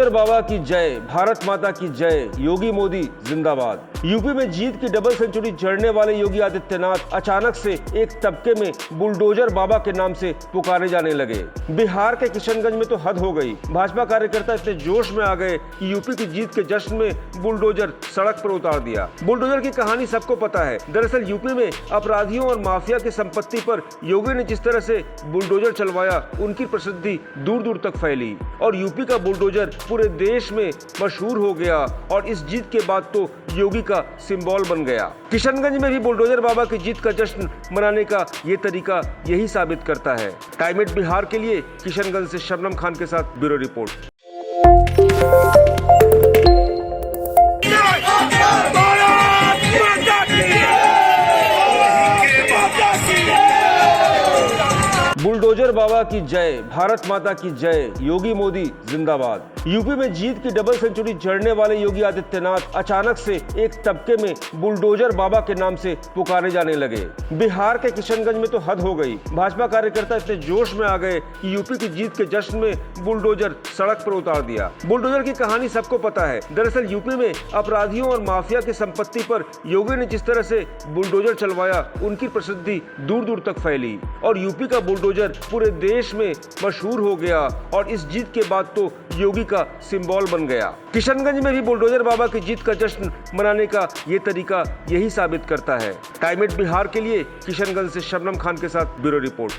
Bulldozer बाबा की जय, भारत माता की जय, योगी मोदी जिंदाबाद। यूपी में जीत की डबल सेंचुरी जड़ने वाले योगी आदित्यनाथ अचानक से एक तबके में बुलडोजर बाबा के नाम से पुकारे जाने लगे। बिहार के किशनगंज में तो हद हो गई। भाजपा कार्यकर्ता इतने जोश में आ गए कि यूपी की जीत के जश्न में बुलडोजर सड़क पर उतार दिया। बुलडोजर की कहानी सबको पता है। दरअसल यूपी में अपराधियों और माफिया की संपत्ति पर योगी ने जिस तरह से बुलडोजर चलवाया, उनकी प्रसिद्धि दूर दूर तक फैली और यूपी का बुलडोजर पूरे देश में मशहूर हो गया और इस जीत के बाद तो योगी का सिंबल बन गया। किशनगंज में भी बुलडोजर बाबा की जीत का जश्न मनाने का ये तरीका यही साबित करता है। टाइम एट बिहार के लिए किशनगंज से शबनम खान के साथ ब्यूरो रिपोर्ट। बुलडोजर बाबा की जय, भारत माता की जय, योगी मोदी जिंदाबाद। यूपी में जीत की डबल सेंचुरी जड़ने वाले योगी आदित्यनाथ अचानक से एक तबके में बुलडोजर बाबा के नाम से पुकारे जाने लगे। बिहार के किशनगंज में तो हद हो गई। भाजपा कार्यकर्ता इतने जोश में आ गए कि यूपी की जीत के जश्न में बुलडोजर सड़क पर उतार दिया। बुलडोजर की कहानी सबको पता है। दरअसल यूपी में अपराधियों और माफिया की संपत्ति पर योगी ने जिस तरह से बुलडोजर चलवाया, उनकी प्रसिद्धि दूर दूर तक फैली और यूपी का बुलडोजर पूरे देश में मशहूर हो गया और इस जीत के बाद तो योगी का सिंबल बन गया। किशनगंज में भी बुलडोजर बाबा की जीत का जश्न मनाने का ये तरीका यही साबित करता है। टाइम एट बिहार के लिए किशनगंज से शबनम खान के साथ ब्यूरो रिपोर्ट।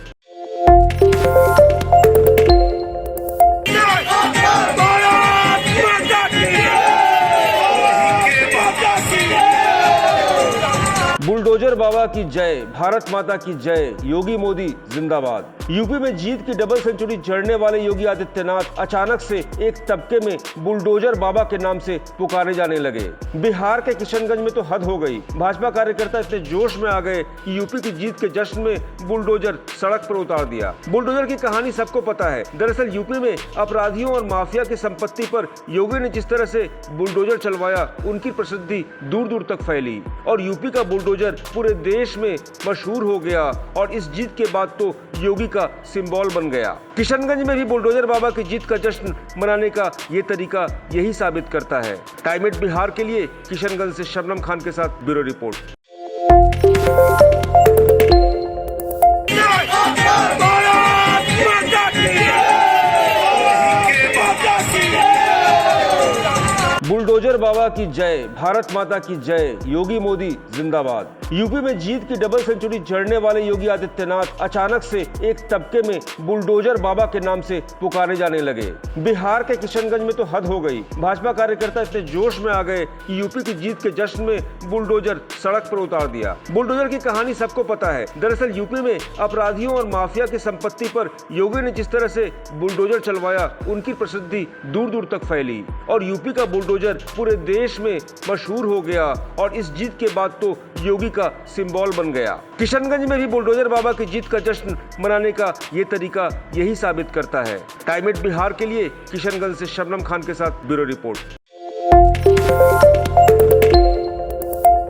बुलडोजर बाबा की जय, भारत माता की जय, योगी मोदी जिंदाबाद। यूपी में जीत की डबल सेंचुरी जड़ने वाले योगी आदित्यनाथ अचानक से एक तबके में बुलडोजर बाबा के नाम से पुकारे जाने लगे। बिहार के किशनगंज में तो हद हो गई। भाजपा कार्यकर्ता इतने जोश में आ गए कि यूपी की जीत के जश्न में बुलडोजर सड़क पर उतार दिया। बुलडोजर की कहानी सबको पता है। दरअसल यूपी में अपराधियों और माफिया की संपत्ति पर योगी ने जिस तरह से बुलडोजर चलवाया, उनकी प्रसिद्धि दूर दूर तक फैली और यूपी का बुलडोजर पूरे देश में मशहूर हो गया और इस जीत के बाद तो योगी का सिंबल बन गया। किशनगंज में भी बुलडोजर बाबा की जीत का जश्न मनाने का ये तरीका यही साबित करता है। टाइम एट बिहार के लिए किशनगंज से शबनम खान के साथ ब्यूरो रिपोर्ट। बुलडोजर बाबा की जय, भारत माता की जय, योगी मोदी जिंदाबाद। यूपी में जीत की डबल सेंचुरी जड़ने वाले योगी आदित्यनाथ अचानक से एक तबके में बुलडोजर बाबा के नाम से पुकारे जाने लगे। बिहार के किशनगंज में तो हद हो गई। भाजपा कार्यकर्ता इतने जोश में आ गए कि यूपी की जीत के जश्न में बुलडोजर सड़क पर उतार दिया। बुलडोजर की कहानी सबको पता है। दरअसल यूपी में अपराधियों और माफिया की संपत्ति पर योगी ने जिस तरह से बुलडोजर चलवाया, उनकी प्रसिद्धि दूर दूर तक फैली और यूपी का बुलडोजर पूरे देश में मशहूर हो गया और इस जीत के बाद तो योगी का सिंबल बन गया। किशनगंज में भी बुलडोजर बाबा की जीत का जश्न मनाने का ये तरीका यही साबित करता है। टाइम एट बिहार के लिए किशनगंज से शबनम खान के साथ ब्यूरो रिपोर्ट।